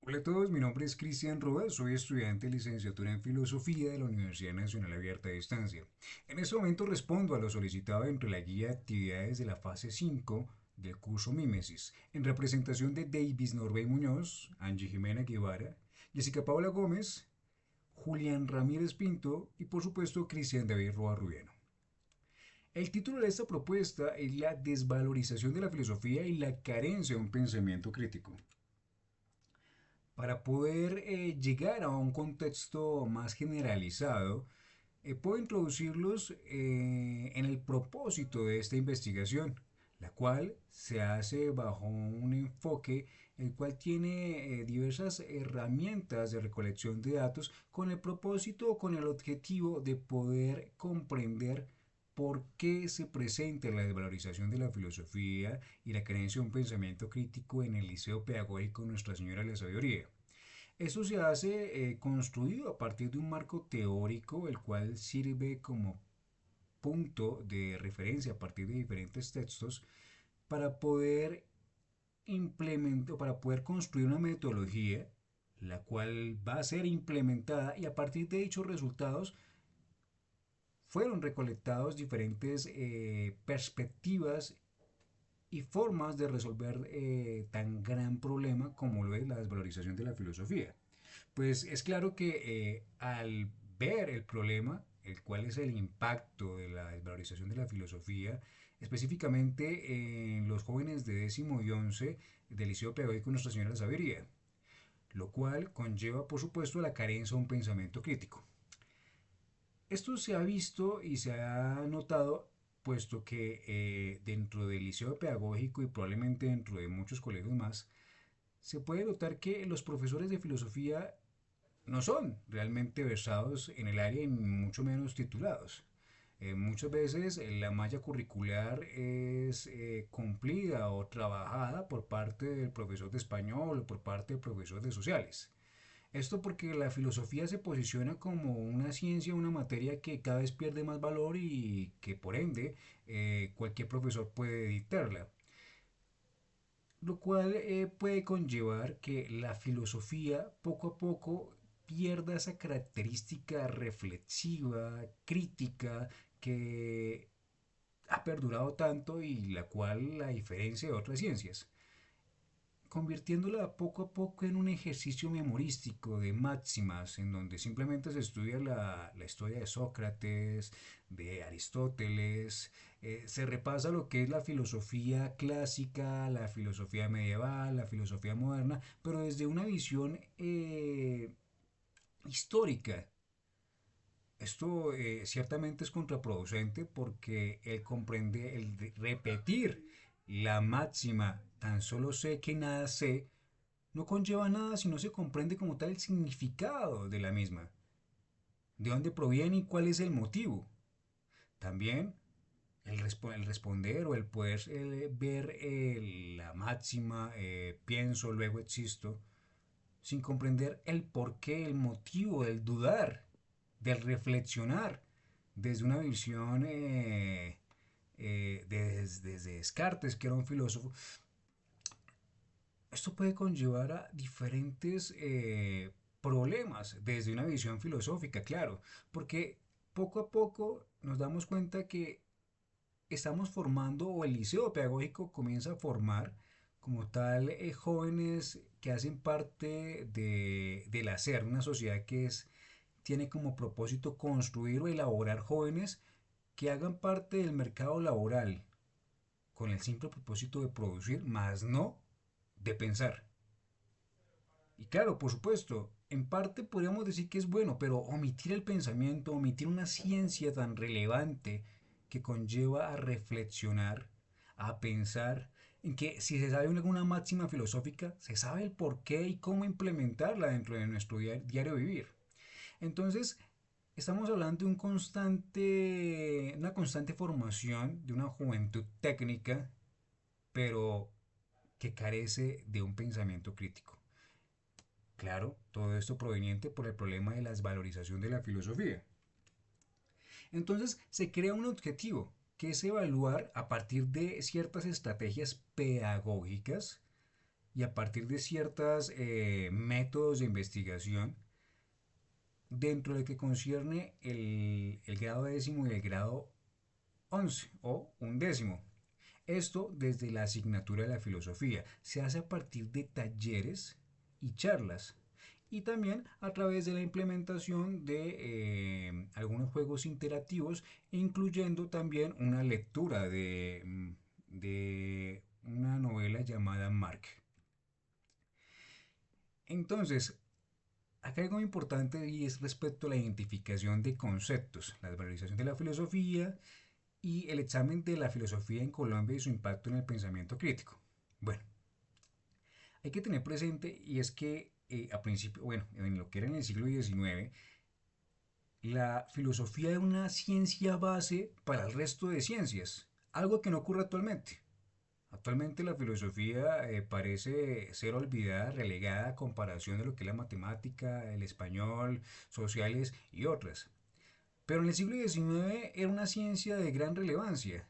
Hola a todos, mi nombre es Cristian Rodas, soy estudiante de licenciatura en Filosofía de la Universidad Nacional Abierta a Distancia. En este momento respondo a lo solicitado dentro de la guía de actividades de la fase 5 del curso Mímesis, en representación de Davis Norbey Muñoz, Angie Jimena Guevara, Jessica Paula Gómez, Julián Ramírez Pinto y por supuesto Cristian David Roa Rubiano. El título de esta propuesta es la desvalorización de la filosofía y la carencia de un pensamiento crítico. Para poder llegar a un contexto más generalizado, puedo introducirlos en el propósito de esta investigación, la cual se hace bajo un enfoque el cual tiene diversas herramientas de recolección de datos con el propósito o con el objetivo de poder comprender por qué se presenta la desvalorización de la filosofía y la creencia de un pensamiento crítico en el liceo pedagógico Nuestra Señora de la Sabiduría. Esto se hace construido a partir de un marco teórico, el cual sirve como punto de referencia a partir de diferentes textos para poder implementar, para poder construir una metodología la cual va a ser implementada y a partir de dichos resultados fueron recolectados diferentes perspectivas y formas de resolver tan gran problema como lo es la desvalorización de la filosofía. Pues es claro que al ver el problema, el cual es el impacto de la desvalorización de la filosofía, específicamente en los jóvenes de décimo y once del Liceo Pedagógico Nuestra Señora de la Sabiduría, lo cual conlleva, por supuesto, la carencia de un pensamiento crítico. Esto se ha visto y se ha notado, puesto que dentro del liceo pedagógico y probablemente dentro de muchos colegios más, se puede notar que los profesores de filosofía no son realmente versados en el área y mucho menos titulados. Muchas veces la malla curricular es cumplida o trabajada por parte del profesor de español o por parte del profesor de sociales. Esto porque la filosofía se posiciona como una ciencia, una materia que cada vez pierde más valor y que por ende cualquier profesor puede dictarla, lo cual puede conllevar que la filosofía poco a poco pierda esa característica reflexiva, crítica, que ha perdurado tanto y la cual la diferencia de otras ciencias, convirtiéndola poco a poco en un ejercicio memorístico de máximas, en donde simplemente se estudia la historia de Sócrates, de Aristóteles, se repasa lo que es la filosofía clásica, la filosofía medieval, la filosofía moderna, pero desde una visión histórica. Esto ciertamente es contraproducente porque el comprender, el repetir la máxima tan solo sé que nada sé no conlleva nada si no se comprende como tal el significado de la misma, de dónde proviene y cuál es el motivo. También el responder o el poder ver la máxima pienso, luego existo, sin comprender el porqué, el motivo del dudar, del reflexionar desde una visión desde Descartes, que era un filósofo. Esto puede conllevar a diferentes problemas desde una visión filosófica, claro, porque poco a poco nos damos cuenta que estamos formando o el liceo pedagógico comienza a formar como tal jóvenes que hacen parte del hacer, una sociedad que tiene como propósito construir o elaborar jóvenes que hagan parte del mercado laboral con el simple propósito de producir, más no de pensar. Y claro, por supuesto, en parte podríamos decir que es bueno, pero omitir el pensamiento, omitir una ciencia tan relevante que conlleva a reflexionar, a pensar, en que si se sabe alguna máxima filosófica, se sabe el por qué y cómo implementarla dentro de nuestro diario vivir. Entonces, estamos hablando de una constante formación de una juventud técnica, pero que carece de un pensamiento crítico. Claro, todo esto proveniente por el problema de la desvalorización de la filosofía. Entonces se crea un objetivo, que es evaluar a partir de ciertas estrategias pedagógicas y a partir de ciertos métodos de investigación dentro de que concierne el grado décimo y el grado 11 o undécimo. Esto desde la asignatura de la filosofía. Se hace a partir de talleres y charlas. Y también a través de la implementación de algunos juegos interactivos, incluyendo también una lectura de una novela llamada Mark. Entonces, acá hay algo importante y es respecto a la identificación de conceptos, la valorización de la filosofía y el examen de la filosofía en Colombia y su impacto en el pensamiento crítico. Bueno, hay que tener presente y es que a principio, bueno, en lo que era en el siglo XIX, la filosofía era una ciencia base para el resto de ciencias, algo que no ocurre actualmente. Actualmente la filosofía parece ser olvidada, relegada a comparación de lo que es la matemática, el español, sociales y otras. Pero en el siglo XIX era una ciencia de gran relevancia.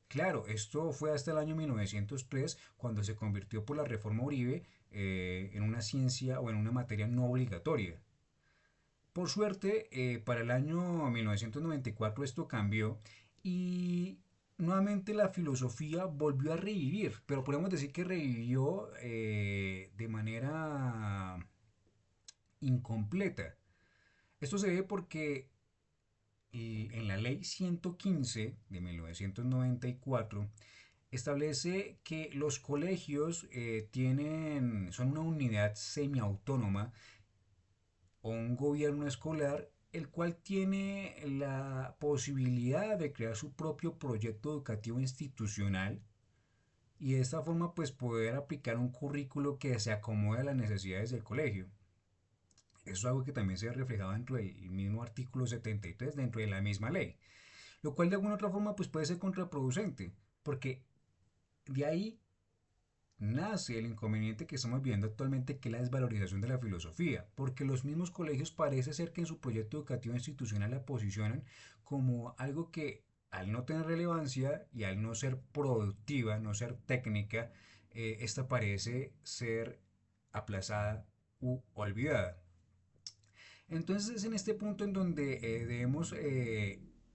Claro, esto fue hasta el año 1903 cuando se convirtió por la reforma Uribe en una ciencia o en una materia no obligatoria. Por suerte, para el año 1994 esto cambió y nuevamente la filosofía volvió a revivir, pero podemos decir que revivió de manera incompleta. Esto se debe porque en la ley 115 de 1994 establece que los colegios son una unidad semiautónoma o un gobierno escolar el cual tiene la posibilidad de crear su propio proyecto educativo institucional y de esta forma pues poder aplicar un currículo que se acomode a las necesidades del colegio. Eso es algo que también se ha reflejado dentro del mismo artículo 73 dentro de la misma ley, lo cual de alguna otra forma pues puede ser contraproducente, porque de ahí nace el inconveniente que estamos viendo actualmente, que es la desvalorización de la filosofía, porque los mismos colegios parece ser que en su proyecto educativo institucional la posicionan como algo que al no tener relevancia y al no ser productiva, no ser técnica, esta parece ser aplazada u olvidada. Entonces es en este punto en donde debemos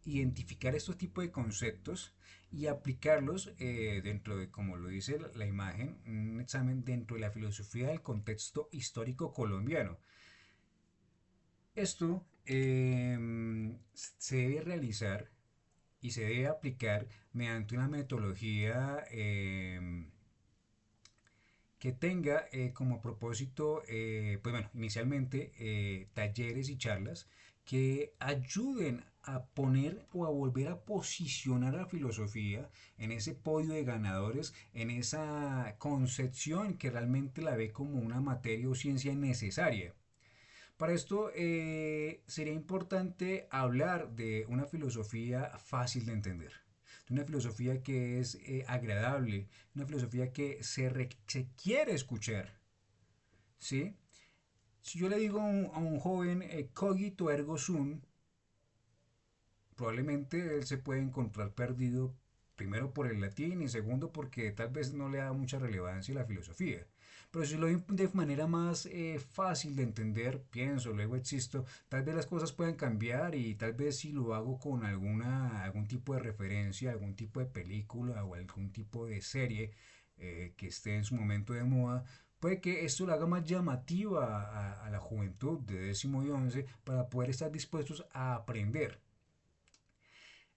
identificar estos tipos de conceptos y aplicarlos dentro de, como lo dice la imagen, un examen dentro de la filosofía del contexto histórico colombiano. Esto se debe realizar y se debe aplicar mediante una metodología que tenga como propósito, pues bueno, inicialmente talleres y charlas que ayuden a poner o a volver a posicionar a la filosofía en ese podio de ganadores, en esa concepción que realmente la ve como una materia o ciencia necesaria. Para esto sería importante hablar de una filosofía fácil de entender, de una filosofía que es agradable, una filosofía que se quiere escuchar, ¿sí? Si yo le digo a un joven cogito ergo sum, probablemente él se puede encontrar perdido primero por el latín y segundo porque tal vez no le da mucha relevancia a la filosofía. Pero si lo doy de manera más fácil de entender, pienso, luego existo, tal vez las cosas puedan cambiar y tal vez si lo hago con algún tipo de referencia, algún tipo de película o algún tipo de serie que esté en su momento de moda, puede que esto lo haga más llamativa a la juventud de décimo y once para poder estar dispuestos a aprender.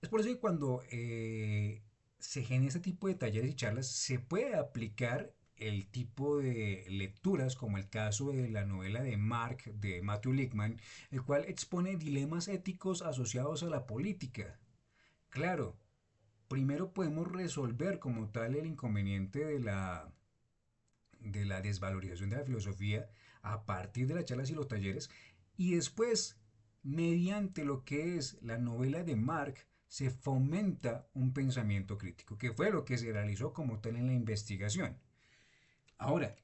Es por eso que cuando se genera este tipo de talleres y charlas, se puede aplicar el tipo de lecturas, como el caso de la novela de Mark de Matthew Lickman, el cual expone dilemas éticos asociados a la política. Claro, primero podemos resolver como tal el inconveniente de la desvalorización de la filosofía a partir de las charlas y los talleres y después, mediante lo que es la novela de Mark, se fomenta un pensamiento crítico, que fue lo que se realizó como tal en la investigación. Ahora,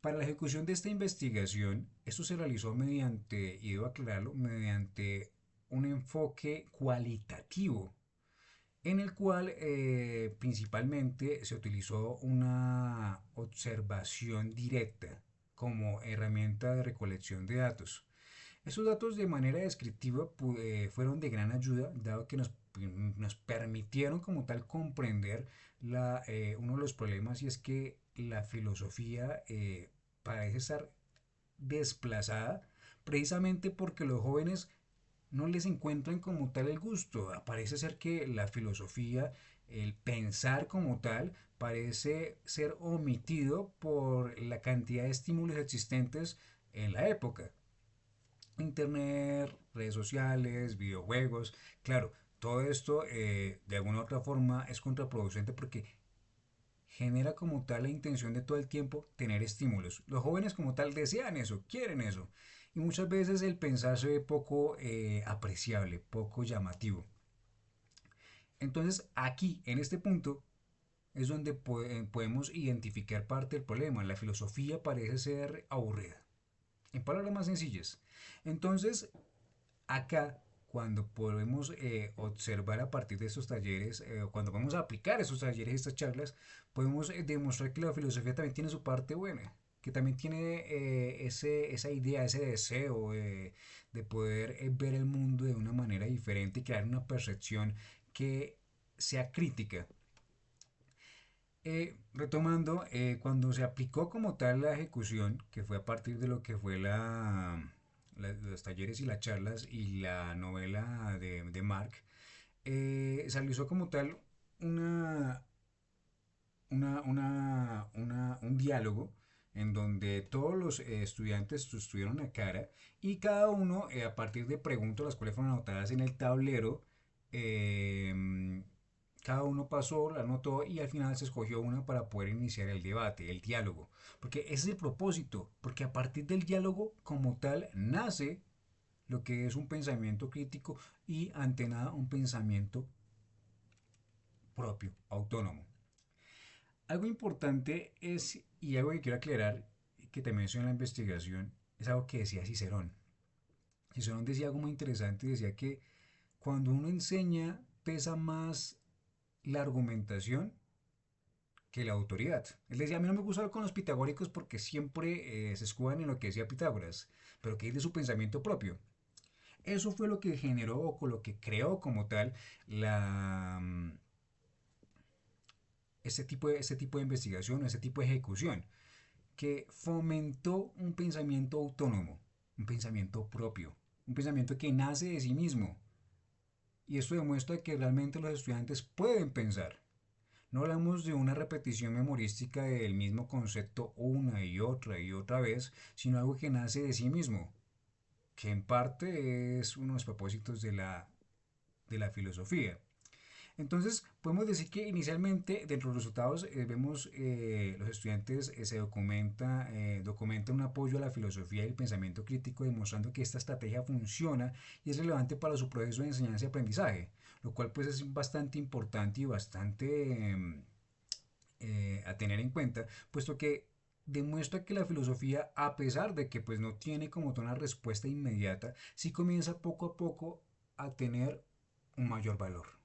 para la ejecución de esta investigación, esto se realizó mediante, y debo aclararlo, mediante un enfoque cualitativo. en el cual principalmente se utilizó una observación directa como herramienta de recolección de datos. Esos datos de manera descriptiva fueron de gran ayuda, dado que nos permitieron como tal comprender uno de los problemas, y es que la filosofía parece estar desplazada precisamente porque los jóvenes no les encuentran como tal el gusto. Parece ser que la filosofía, el pensar como tal, parece ser omitido por la cantidad de estímulos existentes en la época. Internet, redes sociales, videojuegos, claro, todo esto de alguna u otra forma es contraproducente porque genera como tal la intención de todo el tiempo tener estímulos. Los jóvenes como tal desean eso, quieren eso. Y muchas veces el pensar se ve poco apreciable, poco llamativo. Entonces aquí, en este punto, es donde podemos identificar parte del problema. La filosofía parece ser aburrida. En palabras más sencillas. Entonces, acá, cuando podemos observar a partir de estos talleres, cuando vamos a aplicar esos talleres, estas charlas, podemos demostrar que la filosofía también tiene su parte buena, que también tiene esa idea, ese deseo de poder ver el mundo de una manera diferente y crear una percepción que sea crítica. Retomando, cuando se aplicó como tal la ejecución, que fue a partir de lo que fue los talleres y las charlas y la novela de Mark, se realizó como tal una, un diálogo en donde todos los estudiantes estuvieron a cara y cada uno, a partir de preguntas las cuales fueron anotadas en el tablero, eh, cada uno pasó, la anotó y al final se escogió una para poder iniciar el debate, el diálogo. Porque ese es el propósito, porque a partir del diálogo como tal nace lo que es un pensamiento crítico y ante nada un pensamiento propio, autónomo. Algo importante es, y algo que quiero aclarar, que te mencioné en la investigación, es algo que decía Cicerón. Cicerón decía algo muy interesante, decía que cuando uno enseña pesa más la argumentación que la autoridad. Él decía, a mí no me gusta hablar con los pitagóricos porque siempre se escudan en lo que decía Pitágoras, pero que es de su pensamiento propio. Eso fue lo que generó o con lo que creó como tal la, este tipo de investigación, este tipo de ejecución, que fomentó un pensamiento autónomo, un pensamiento propio, un pensamiento que nace de sí mismo. Y esto demuestra que realmente los estudiantes pueden pensar. No hablamos de una repetición memorística del mismo concepto una y otra vez, sino algo que nace de sí mismo, que en parte es uno de los propósitos de la filosofía. Entonces, podemos decir que inicialmente dentro de los resultados vemos los estudiantes documenta un apoyo a la filosofía y el pensamiento crítico, demostrando que esta estrategia funciona y es relevante para su proceso de enseñanza y aprendizaje, lo cual pues es bastante importante y bastante a tener en cuenta, puesto que demuestra que la filosofía, a pesar de que pues no tiene como tal una respuesta inmediata, sí comienza poco a poco a tener un mayor valor.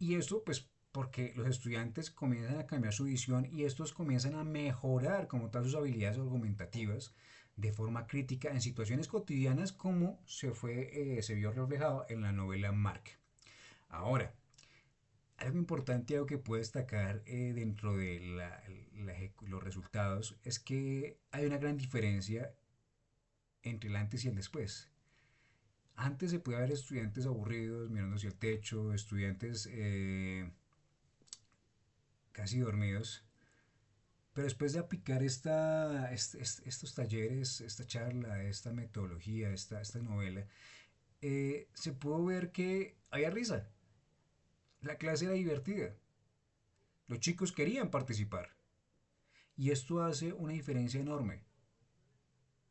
Y esto pues porque los estudiantes comienzan a cambiar su visión y estos comienzan a mejorar como tal sus habilidades argumentativas de forma crítica en situaciones cotidianas como se vio reflejado en la novela Mark. Ahora, algo importante, algo que puedo destacar dentro de los resultados es que hay una gran diferencia entre el antes y el después. Antes se puede ver estudiantes aburridos mirando hacia el techo, estudiantes casi dormidos, pero después de aplicar estos talleres, esta charla, esta metodología, esta novela, se pudo ver que había risa, la clase era divertida, los chicos querían participar. Y esto hace una diferencia enorme,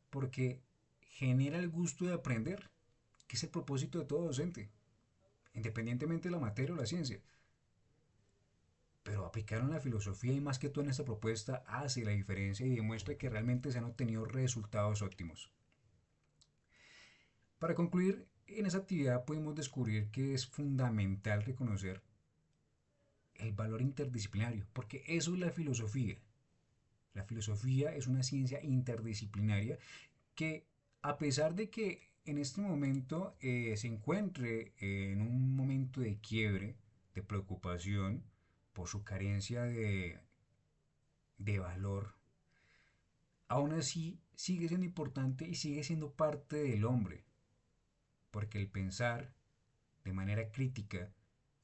porque genera el gusto de aprender, que es el propósito de todo docente, independientemente de la materia o la ciencia. Pero aplicaron la filosofía y más que todo en esta propuesta hace la diferencia y demuestra que realmente se han obtenido resultados óptimos. Para concluir, en esa actividad pudimos descubrir que es fundamental reconocer el valor interdisciplinario, porque eso es la filosofía. La filosofía es una ciencia interdisciplinaria que, a pesar de que en este momento se encuentre en un momento de quiebre, de preocupación por su carencia de valor, aún así sigue siendo importante y sigue siendo parte del hombre, porque el pensar de manera crítica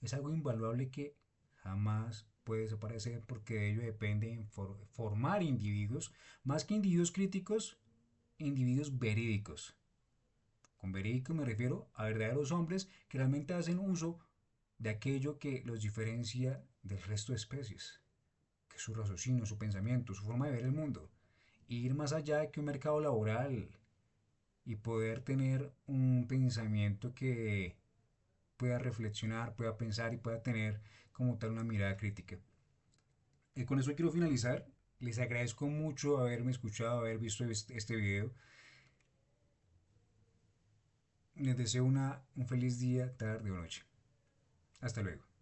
es algo invaluable que jamás puede desaparecer, porque de ello depende en formar individuos, más que individuos críticos, individuos verídicos. Con verídicos me refiero a verdaderos hombres que realmente hacen uso de aquello que los diferencia del resto de especies, que es su raciocinio, su pensamiento, su forma de ver el mundo, e ir más allá de que un mercado laboral y poder tener un pensamiento que pueda reflexionar, pueda pensar y pueda tener como tal una mirada crítica. Con eso quiero finalizar. Les agradezco mucho haberme escuchado, haber visto este video. Les deseo un feliz día, tarde o noche. Hasta luego.